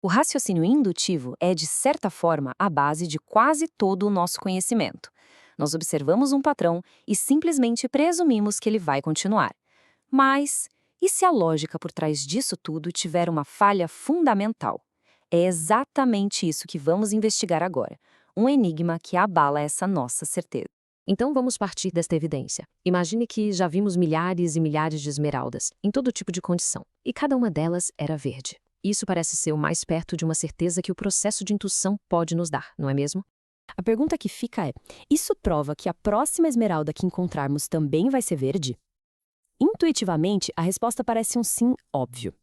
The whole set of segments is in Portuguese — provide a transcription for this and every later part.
O raciocínio indutivo é, de certa forma, a base de quase todo o nosso conhecimento. Nós observamos um padrão e simplesmente presumimos que ele vai continuar. Mas, e se a lógica por trás disso tudo tiver uma falha fundamental? É exatamente isso que vamos investigar agora. Um enigma que abala essa nossa certeza. Então vamos partir desta evidência. Imagine que já vimos milhares e milhares de esmeraldas, em todo tipo de condição, e cada uma delas era verde. Isso parece ser o mais perto de uma certeza que o processo de intuição pode nos dar, não é mesmo? A pergunta que fica é: isso prova que a próxima esmeralda que encontrarmos também vai ser verde? Intuitivamente, a resposta parece um sim óbvio.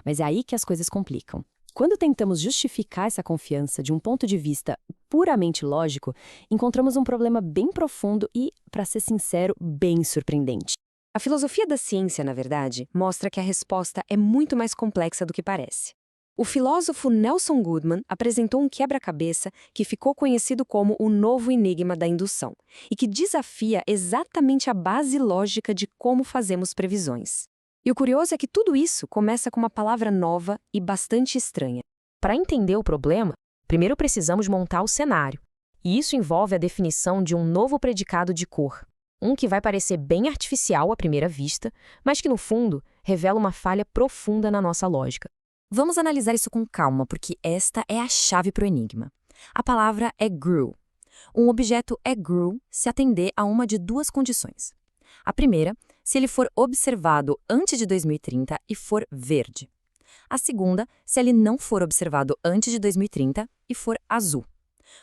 Mas é aí que as coisas complicam. Quando tentamos justificar essa confiança de um ponto de vista puramente lógico, encontramos um problema bem profundo e, para ser sincero, bem surpreendente. A filosofia da ciência, na verdade, mostra que a resposta é muito mais complexa do que parece. O filósofo Nelson Goodman apresentou um quebra-cabeça que ficou conhecido como o novo enigma da indução e que desafia exatamente a base lógica de como fazemos previsões. E o curioso é que tudo isso começa com uma palavra nova e bastante estranha. Para entender o problema, primeiro precisamos montar o cenário. E isso envolve a definição de um novo predicado de cor. Um que vai parecer bem artificial à primeira vista, mas que, no fundo, revela uma falha profunda na nossa lógica. Vamos analisar isso com calma, porque esta é a chave para o enigma. A palavra é GRU. Um objeto é GRU se atender a uma de duas condições. A primeira, se ele for observado antes de 2030 e for verde. A segunda, se ele não for observado antes de 2030 e for azul.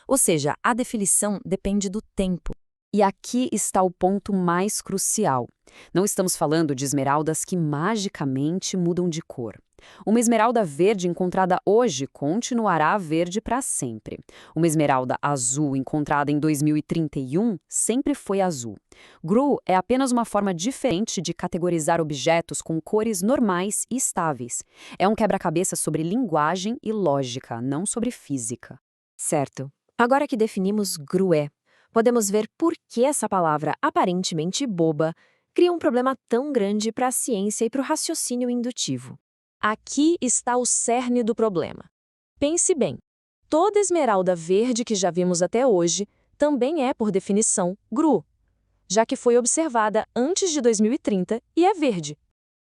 Ou seja, a definição depende do tempo. E aqui está o ponto mais crucial. Não estamos falando de esmeraldas que magicamente mudam de cor. Uma esmeralda verde encontrada hoje continuará verde para sempre. Uma esmeralda azul encontrada em 2031 sempre foi azul. GRU é apenas uma forma diferente de categorizar objetos com cores normais e estáveis. É um quebra-cabeça sobre linguagem e lógica, não sobre física. Certo. Agora que definimos GRUE, podemos ver por que essa palavra aparentemente boba cria um problema tão grande para a ciência e para o raciocínio indutivo. Aqui está o cerne do problema. Pense bem, toda esmeralda verde que já vimos até hoje também é, por definição, GRU, já que foi observada antes de 2030 e é verde.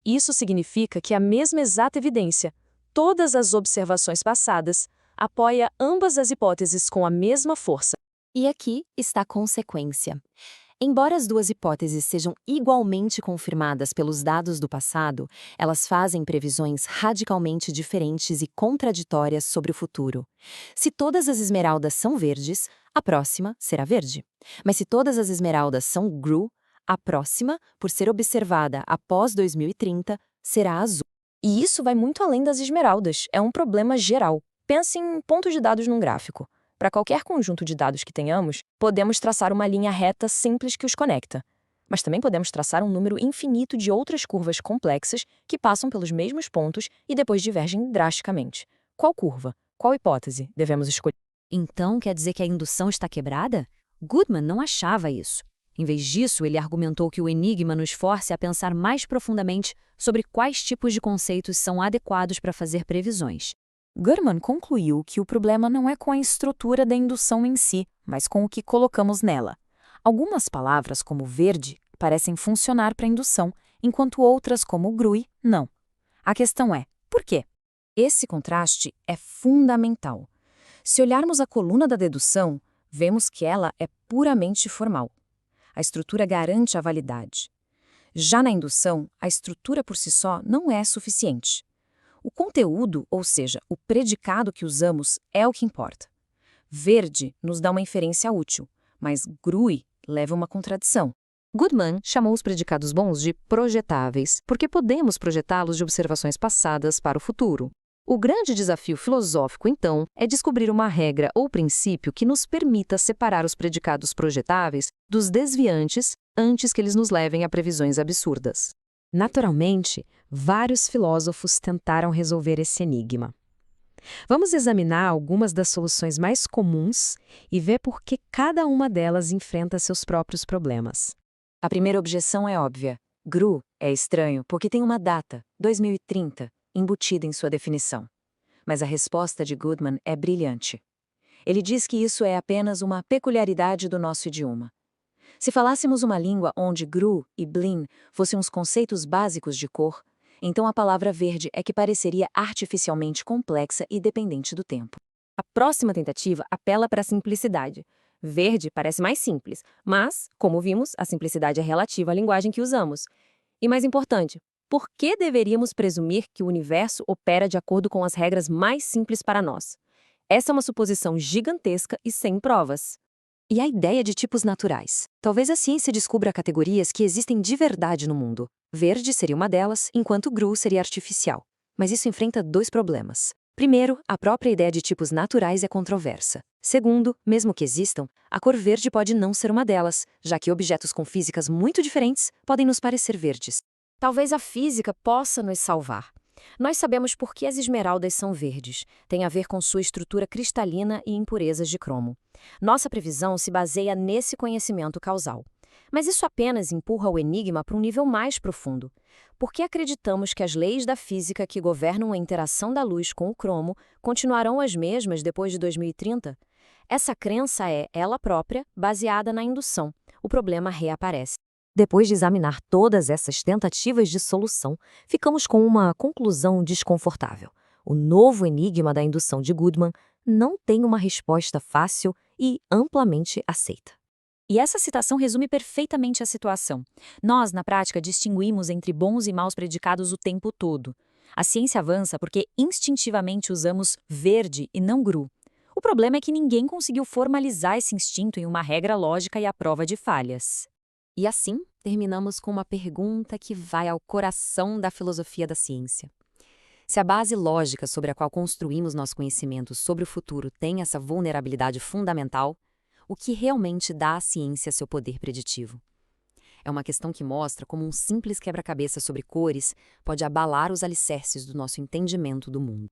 Isso significa que a mesma exata evidência, todas as observações passadas, apoia ambas as hipóteses com a mesma força. E aqui está a consequência. Embora as duas hipóteses sejam igualmente confirmadas pelos dados do passado, elas fazem previsões radicalmente diferentes e contraditórias sobre o futuro. Se todas as esmeraldas são verdes, a próxima será verde. Mas se todas as esmeraldas são GRU, a próxima, por ser observada após 2030, será azul. E isso vai muito além das esmeraldas, é um problema geral. Pense em pontos de dados num gráfico. Para qualquer conjunto de dados que tenhamos, podemos traçar uma linha reta simples que os conecta. Mas também podemos traçar um número infinito de outras curvas complexas que passam pelos mesmos pontos e depois divergem drasticamente. Qual curva? Qual hipótese devemos escolher? Então quer dizer que a indução está quebrada? Goodman não achava isso. Em vez disso, ele argumentou que o enigma nos force a pensar mais profundamente sobre quais tipos de conceitos são adequados para fazer previsões. Goodman concluiu que o problema não é com a estrutura da indução em si, mas com o que colocamos nela. Algumas palavras, como verde, parecem funcionar para a indução, enquanto outras, como GRUI, não. A questão é, por quê? Esse contraste é fundamental. Se olharmos a coluna da dedução, vemos que ela é puramente formal. A estrutura garante a validade. Já na indução, a estrutura por si só não é suficiente. O conteúdo, ou seja, o predicado que usamos, é o que importa. Verde nos dá uma inferência útil, mas GRUI leva uma contradição. Goodman chamou os predicados bons de projetáveis, porque podemos projetá-los de observações passadas para o futuro. O grande desafio filosófico, então, é descobrir uma regra ou princípio que nos permita separar os predicados projetáveis dos desviantes antes que eles nos levem a previsões absurdas. Naturalmente, vários filósofos tentaram resolver esse enigma. Vamos examinar algumas das soluções mais comuns e ver por que cada uma delas enfrenta seus próprios problemas. A primeira objeção é óbvia. GRU é estranho porque tem uma data, 2030, embutida em sua definição. Mas a resposta de Goodman é brilhante. Ele diz que isso é apenas uma peculiaridade do nosso idioma. Se falássemos uma língua onde GRU e BLIN fossem os conceitos básicos de cor, então a palavra verde é que pareceria artificialmente complexa e dependente do tempo. A próxima tentativa apela para a simplicidade. Verde parece mais simples, mas, como vimos, a simplicidade é relativa à linguagem que usamos. E mais importante, por que deveríamos presumir que o universo opera de acordo com as regras mais simples para nós? Essa é uma suposição gigantesca e sem provas. E a ideia de tipos naturais? Talvez a ciência descubra categorias que existem de verdade no mundo. Verde seria uma delas, enquanto GRU seria artificial. Mas isso enfrenta dois problemas. Primeiro, a própria ideia de tipos naturais é controversa. Segundo, mesmo que existam, a cor verde pode não ser uma delas, já que objetos com físicas muito diferentes podem nos parecer verdes. Talvez a física possa nos salvar. Nós sabemos por que as esmeraldas são verdes. Tem a ver com sua estrutura cristalina e impurezas de cromo. Nossa previsão se baseia nesse conhecimento causal. Mas isso apenas empurra o enigma para um nível mais profundo. Por que acreditamos que as leis da física que governam a interação da luz com o cromo continuarão as mesmas depois de 2030? Essa crença é, ela própria, baseada na indução. O problema reaparece. Depois de examinar todas essas tentativas de solução, ficamos com uma conclusão desconfortável. O novo enigma da indução de Goodman não tem uma resposta fácil e amplamente aceita. E essa citação resume perfeitamente a situação. Nós, na prática, distinguimos entre bons e maus predicados o tempo todo. A ciência avança porque instintivamente usamos verde e não GRU. O problema é que ninguém conseguiu formalizar esse instinto em uma regra lógica e à prova de falhas. E assim, terminamos com uma pergunta que vai ao coração da filosofia da ciência. Se a base lógica sobre a qual construímos nosso conhecimento sobre o futuro tem essa vulnerabilidade fundamental, o que realmente dá à ciência seu poder preditivo? É uma questão que mostra como um simples quebra-cabeça sobre cores pode abalar os alicerces do nosso entendimento do mundo.